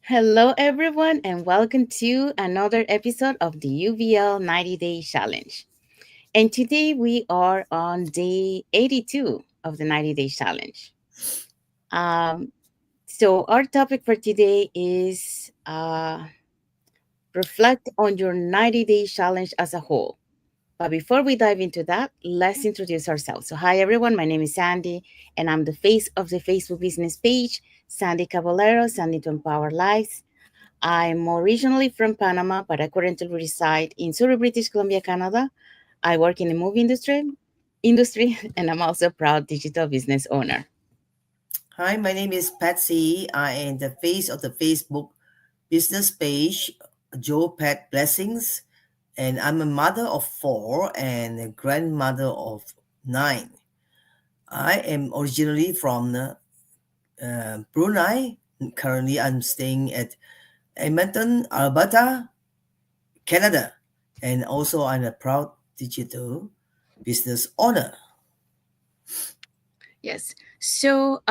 Hello, everyone, and welcome to another episode of the UVL 90 Day Challenge. And today we are on day 82 of the 90 Day Challenge. Um, so, our topic for today is reflect on your 90 Day Challenge as a whole. But before we dive into that, let's introduce ourselves. So, hi, everyone, my name is Sandy, and I'm the face of the Facebook business page, Sandy Caballero, Sandy to Empower Lives. I'm originally from Panama, but I currently reside in Surrey, British Columbia, Canada. I work in the movie industry, and I'm also a proud digital business owner. Hi, my name is Patsy. I am the face of the Facebook business page, Joe Pet Blessings, and I'm a mother of four and a grandmother of nine. I am originally from Brunei. Currently, I'm staying at Edmonton, Alberta, Canada, and also I'm a proud digital business owner. Yes. So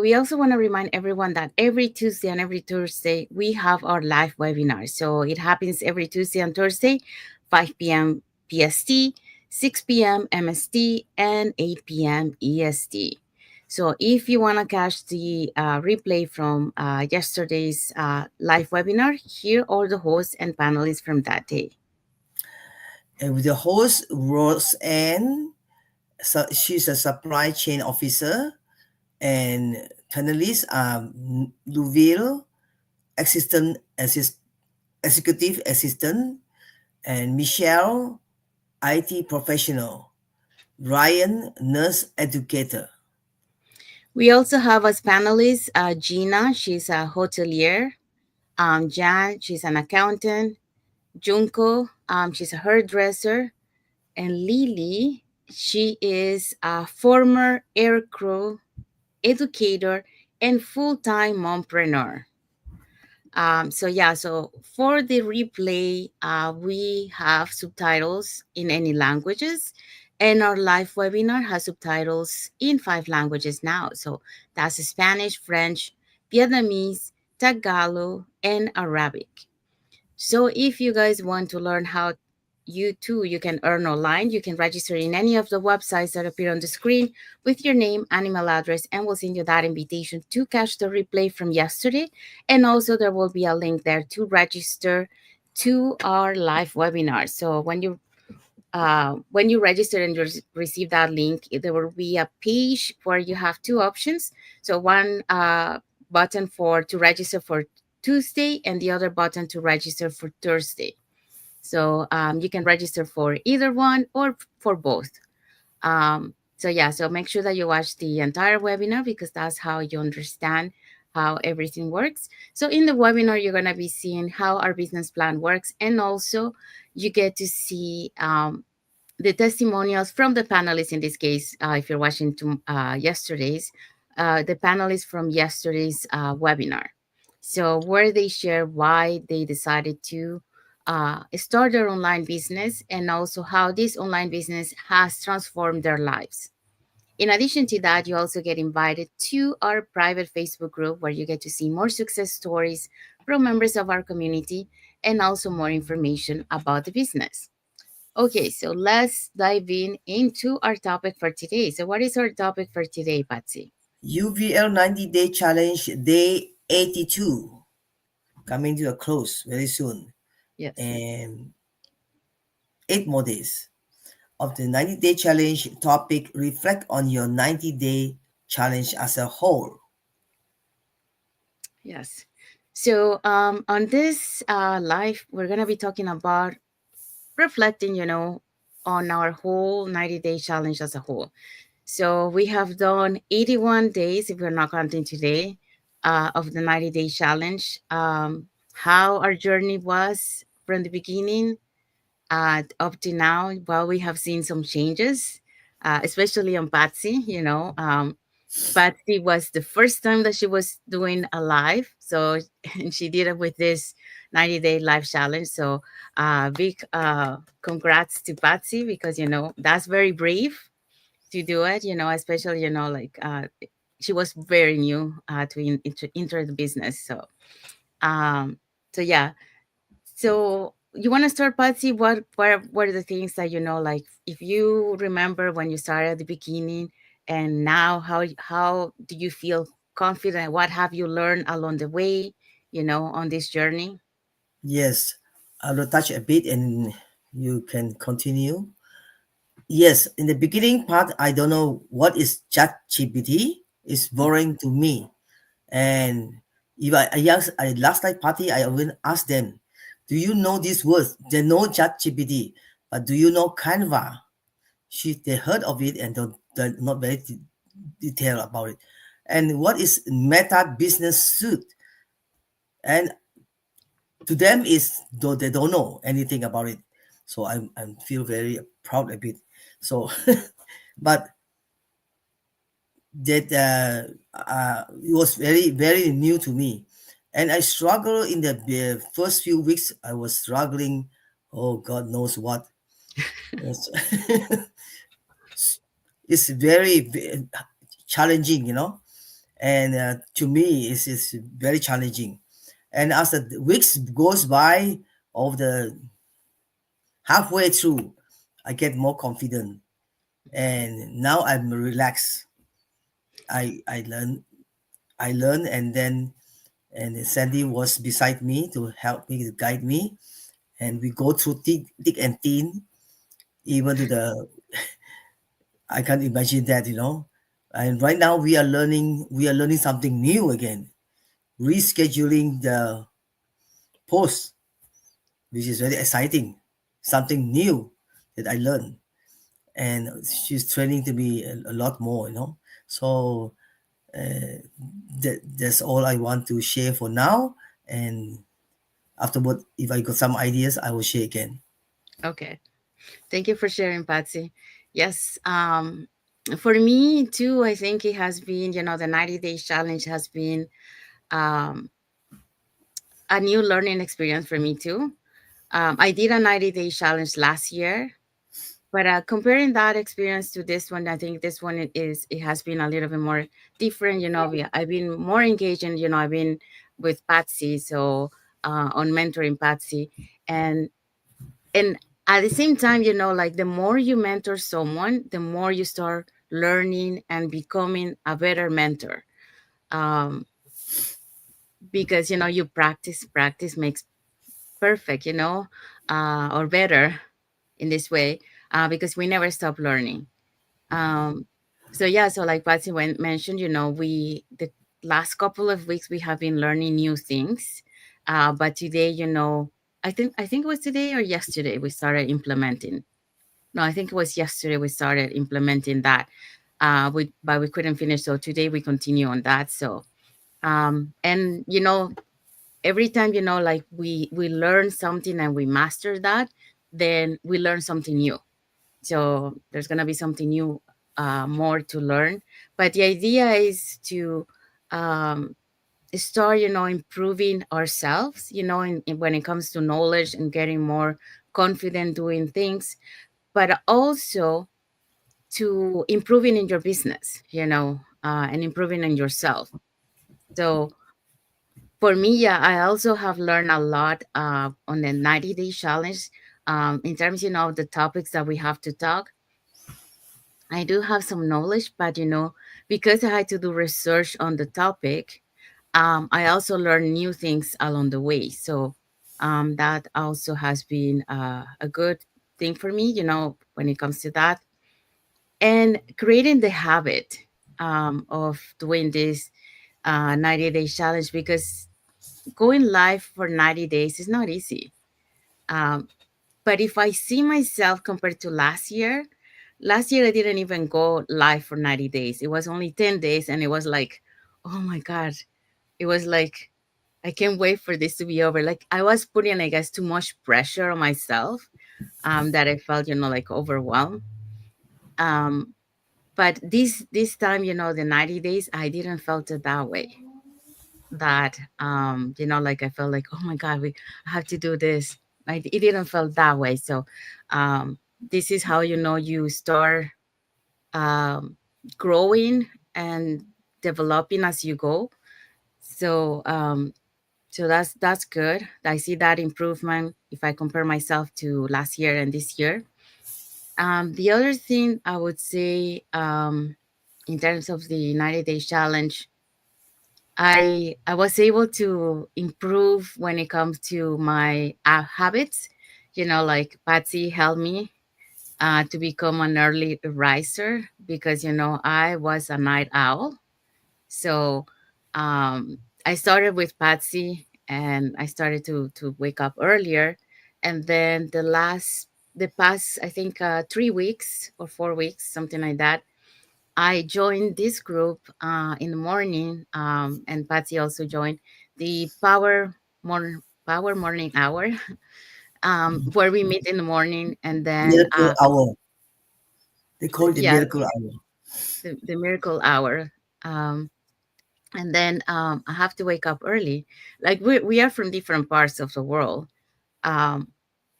we also want to remind everyone that every Tuesday and every Thursday we have our live webinar. So it happens every Tuesday and Thursday, 5 p.m. PST, 6 p.m. MST, and 8 p.m. EST. So if you want to catch the replay from yesterday's live webinar, here are the hosts and panelists from that day. And with the host, Rose Ann, so she's a supply chain officer, and panelists are Louisville, executive assistant, and Michelle, IT professional, Ryan, nurse educator. We also have as panelists Gina, she's a hotelier. Jan, she's an accountant. Junko, she's a hairdresser. And Lily, she is a former aircrew educator and full-time mompreneur. So for the replay, we have subtitles in any languages, and our live webinar has subtitles in 5 languages now. So that's Spanish, French, Vietnamese, Tagalog, and Arabic. So if you guys want to learn how you can earn online, you can register in any of the websites that appear on the screen with your name and email address, and we'll send you that invitation to catch the replay from yesterday. And also there will be a link there to register to our live webinar. So when you register and you receive that link, there will be a page where you have two options. So one button for to register for Tuesday and the other button to register for Thursday. So you can register for either one or for both. So make sure that you watch the entire webinar because that's how you understand how everything works. So in the webinar, you're gonna be seeing how our business plan works, and also you get to see the testimonials from the panelists. In this case, if you're watching yesterday's, the panelists from yesterday's webinar. So where they share why they decided to start their online business, and also how this online business has transformed their lives. In addition to that, you also get invited to our private Facebook group where you get to see more success stories from members of our community and also more information about the business. Okay, so let's dive into our topic for today. So what is our topic for today, Patsy? UVL 90-day challenge, day 82, coming to a close very soon. Yes. And 8 more days of the 90-day challenge topic. Reflect on your 90-day challenge as a whole. Yes. So on this live, we're gonna be talking about reflecting, on our whole 90-day challenge as a whole. So we have done 81 days, if we're not counting today, of the 90-day challenge. How our journey was from the beginning up to now. Well, we have seen some changes, especially on Patsy. Patsy was the first time that she was doing a live. So, and she did it with this 90-day live challenge. So, big congrats to Patsy because, that's very brave to do it, especially, she was very new to enter the business. Um, so yeah. So you want to start, Patsy? What are the things that like if you remember when you started at the beginning and now how do you feel confident? What have you learned along the way? On this journey. Yes, I will touch a bit and you can continue. Yes, in the beginning part, I don't know what is ChatGPT. It's boring to me. And if I ask I last night party, I will ask them, do you know these words? They know ChatGPT, but do you know Canva? They heard of it and they're not very detailed about it. And what is Meta Business Suite? And to them is though they don't know anything about it. So I feel very proud a bit. So, but that it was very new to me, and I struggled in the first few weeks. I was struggling. Oh, God knows what. Yes. It's very challenging, and to me, it's very challenging. And as the weeks goes by, of the halfway through, I get more confident, and now I'm relaxed. I learn, and then Sandy was beside me to help me, to guide me, and we go through thick and thin, even to the I can't imagine that. And right now we are learning something new again, rescheduling the post, which is very exciting, something new that I learned, and she's training to me a lot more. So that's all I want to share for now, and afterward, if I got some ideas, I will share again. Okay. Thank you for sharing, Patsy. Yes. For me too, I think it has been, the 90 days challenge has been um, a new learning experience for me too. I did a 90 day challenge last year, but comparing that experience to this one, I think this one it has been a little bit more different. I've been more engaged, and I've been with Patsy, so on mentoring Patsy, and and at the same time, like the more you mentor someone, the more you start learning and becoming a better mentor. Um, because you practice makes perfect, or better in this way, because we never stop learning. Um, so yeah, so like Patsy mentioned, we the last couple of weeks we have been learning new things, but today, I think it was today or yesterday we started implementing. No, I think it was yesterday we started implementing that. But we couldn't finish, so today we continue on that. So, and every time like we learn something and we master that, then we learn something new. So there's gonna be something new, more to learn. But the idea is to um, start, improving ourselves, when it comes to knowledge and getting more confident doing things, but also to improving in your business, and improving in yourself. So for me, yeah, I also have learned a lot on the 90 day challenge. In terms, of the topics that we have to talk, I do have some knowledge, but because I had to do research on the topic, I also learned new things along the way. So that also has been a good thing for me, when it comes to that. And creating the habit of doing this 90 day challenge, because going live for 90 days is not easy. Um, but if I see myself compared to last year I didn't even go live for 90 days. It was only 10 days, and it was like, oh my God. It was like, I can't wait for this to be over. Like I was putting, I guess, too much pressure on myself, that I felt, like overwhelmed. Um, but this time, the 90 days, I didn't felt it that way. That like I felt like, oh my God, I have to do this. It didn't feel that way. So um, this is how you start um, growing, and developing as you go. So so that's good. I see that improvement if I compare myself to last year and this year. The other thing I would say, in terms of the United Days Challenge, I was able to improve when it comes to my habits. You know, like Patsy helped me to become an early riser because you know I was a night owl. So I started with Patsy and I started to wake up earlier, and then the past I think 3 weeks or 4 weeks, something like that, I joined this group in the morning, and Patsy also joined the Power Morning Hour, Mm. where we meet in the morning, and then Miracle hour. They call it the yeah, miracle hour. the Miracle Hour. Um, and then I have to wake up early. Like we are from different parts of the world, um,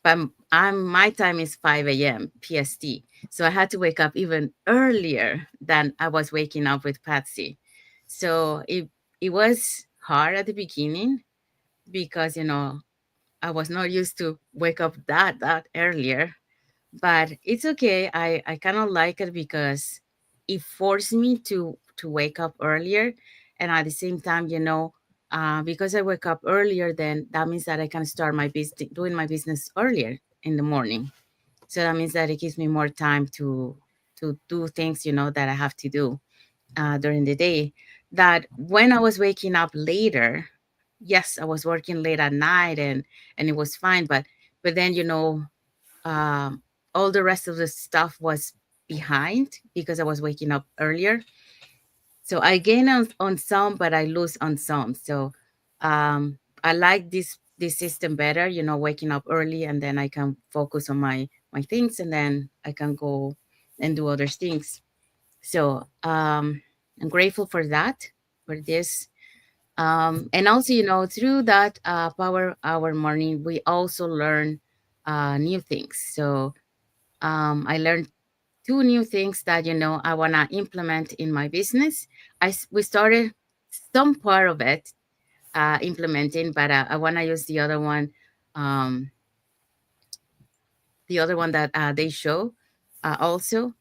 but my time is 5 a.m. PST, so I had to wake up even earlier than I was waking up with Patsy. So it was hard at the beginning because you know I was not used to wake up that earlier, but it's okay. I kind of like it because it forced me to wake up earlier, and at the same time, you know, because I wake up earlier, then that means that I can start my business, doing my business earlier in the morning. So that means that it gives me more time to do things, you know, that I have to do during the day. That when I was waking up later, yes, I was working late at night, and it was fine, but then you know um, all the rest of the stuff was behind because I was waking up earlier. So I gain on some, but I lose on some. So I like this system better, you know, waking up early and then I can focus on my things and then I can go and do other things. So I'm grateful for that, for this. And also, you know, through that Power Hour morning, we also learn new things. So I learned two new things that you know I wanna implement in my business. We started some part of it implementing, but I wanna use um, the other one that they show also.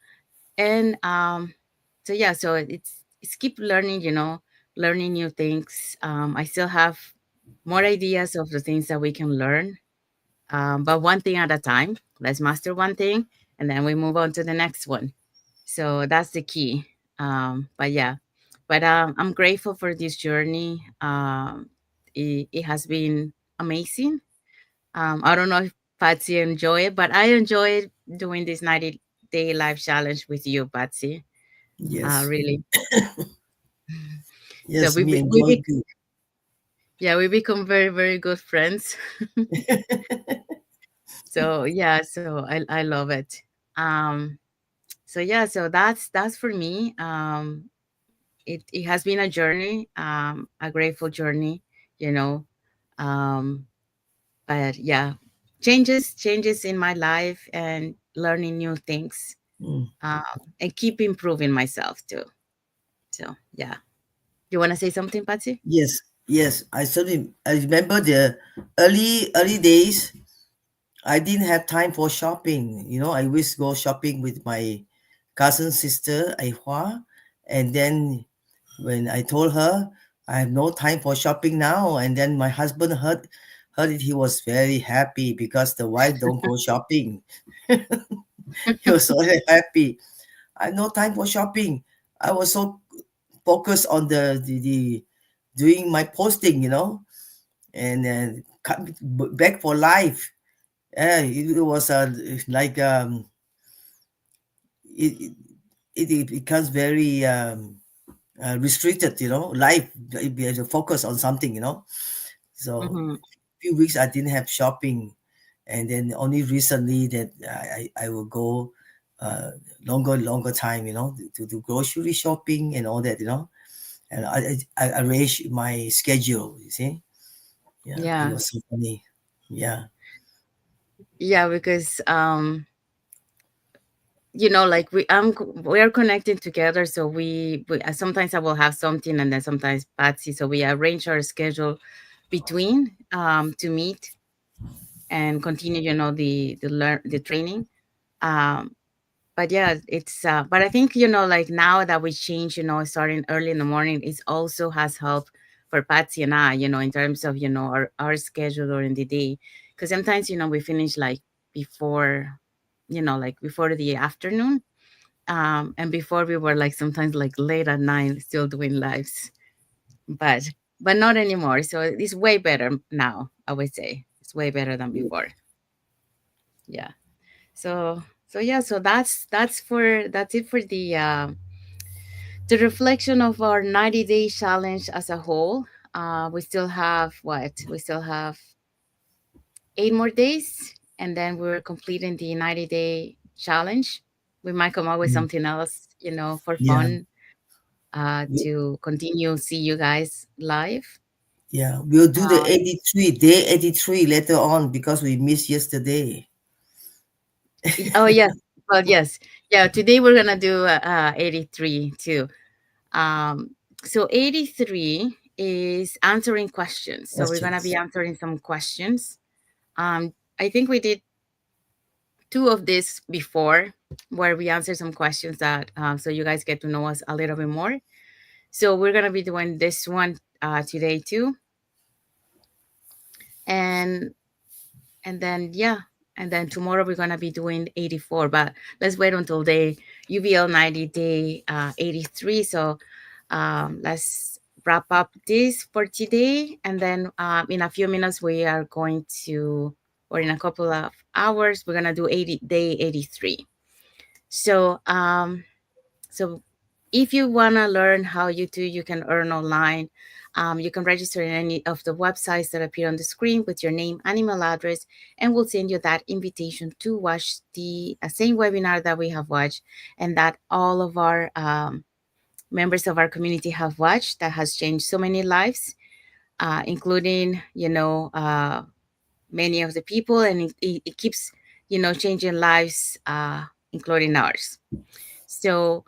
And so yeah, so it's keep learning, you know, learning new things. I still have more ideas of the things that we can learn, but one thing at a time. Let's master one thing, and then we move on to the next one. So that's the key. But yeah, but I'm grateful for this journey. It has been amazing. I don't know if Patsy enjoy it, but I enjoyed doing this 90-day life challenge with you, Patsy. Yes. Really. So Yes, me enjoy too. yeah, we become very very good friends. So yeah, so I love it. Um, so yeah, so that's for me. It has been a journey, a grateful journey, you know. Um, but yeah, changes in my life and learning new things, Mm. and keep improving myself too. So yeah, you want to say something, Patsy? Yes, yes. I remember the early days. I didn't have time for shopping. You know, I always go shopping with my cousin sister Aihua, and then when I told her I have no time for shopping now, and then my husband heard it, he was very happy because the wife don't go shopping. He was so happy. I have no time for shopping. I was so focused on the doing my posting, you know, and then back for life. Yeah, it was like it, it becomes very restricted, you know. Life we have to focus on something, you know. So Mm-hmm. few weeks I didn't have shopping, and then only recently that I will go uh, longer time, you know, to do grocery shopping and all that, you know. And I arrange my schedule. You see, yeah, it Yeah, was so funny. Yeah. yeah, because like we are connecting together, so we sometimes I will have something, and then sometimes Patsy, so we arrange our schedule between to meet and continue, the training. um but yeah, it's but I think, like now that we change, starting early in the morning, it also has helped for Patsy and I, in terms of, our schedule during the day, because sometimes, we finish like before, like before the afternoon. And before we were like sometimes like late at night still doing lives, but not anymore. So it's way better now, I would say. It's way better than before. Yeah. So yeah, so that's it for the reflection of our 90-day challenge as a whole. We still have what? We still have 8 more days, and then we're completing the 90-day challenge. We might come up with Mm. something else, for Yeah, fun, to continue see you guys live. yeah. We'll do the Uh, 83, day 83 later on because we missed yesterday. oh yes, well yes, yeah. Today we're gonna do 83 too. Um, so 83 is answering questions. So we're gonna be Questions. answering some questions. I think we did two of this before, where we answer some questions that so you guys get to know us a little bit more. So we're gonna be doing this one today too, and then yeah, and then tomorrow we're gonna be doing 84. But let's wait until day UVL 90-day 83. So let's wrap up this for today, and then in a few minutes we are going to, or in a couple of hours, we're gonna do 80-day 83. So so if you wanna learn how you can earn online, you can register in any of the websites that appear on the screen with your name and email address, and we'll send you that invitation to watch the same webinar that we have watched, and that all of our members of our community have watched, that has changed so many lives, including, many of the people, and it keeps, changing lives, including ours. So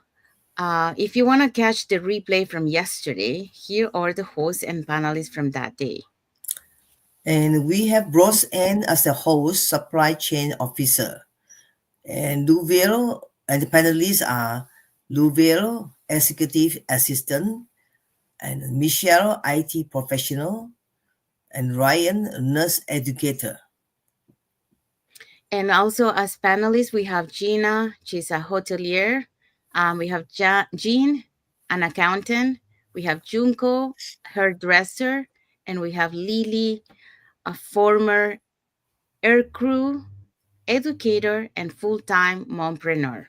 if you want to catch the replay from yesterday, here are the hosts and panelists from that day. And we have Rose Ann as the host, supply chain officer. And Louvel, and the panelists are Louvel, executive assistant, and Michelle, IT professional, and Ryan, nurse educator. And also, as panelists, we have Gina, she's a hotelier. We have Jean, an accountant. We have Junko, hairdresser. And we have Lily, a former aircrew, educator, and full-time mompreneur.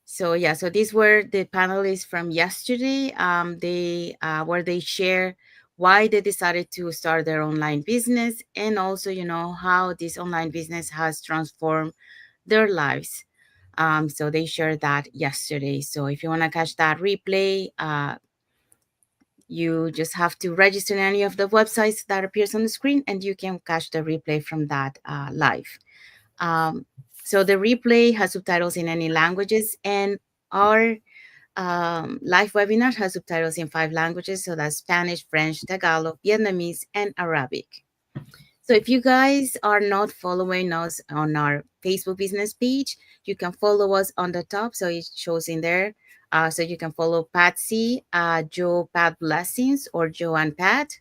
So yeah, so these were the panelists from yesterday. They where they share why they decided to start their online business, and also, how this online business has transformed their lives. So they shared that yesterday. So if you want to catch that replay, you just have to register in any of the websites that appears on the screen, and you can catch the replay from that live. Um, so the replay has subtitles in any languages, and our live webinar has subtitles in 5 languages. So that's Spanish, French, Tagalog, Vietnamese, and Arabic. So if you guys are not following us on our Facebook business page, you can follow us on the top. So it shows in there. So you can follow Patsy, Joe Pat Blessings, or Joe and Pat.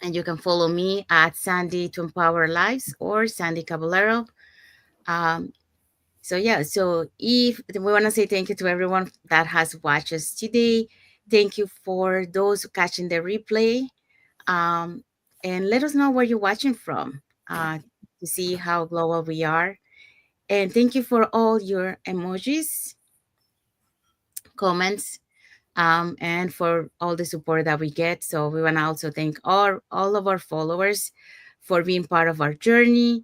And you can follow me at Sandy to Empower Lives, or Sandy Caballero. Um, so yeah, so if we want to say thank you to everyone that has watched us today. Thank you for those catching the replay. Um, and let us know where you're watching from, to see how global we are. And thank you for all your emojis, comments, and for all the support that we get. So we want to also thank all of our followers for being part of our journey,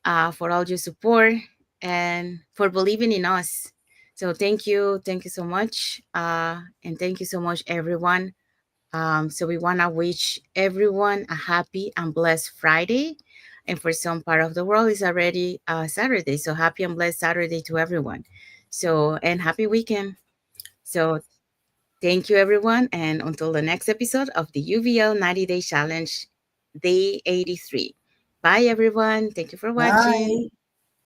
for all your support, and for believing in us. So thank you so much, and thank you so much, everyone. So we want to wish everyone a happy and blessed Friday. And for some part of the world, it's already Saturday. So happy and blessed Saturday to everyone. So, and happy weekend. So, thank you, everyone. And until the next episode of the UVL 90 Day Challenge, day 83. Bye, everyone. Thank you for watching. Bye.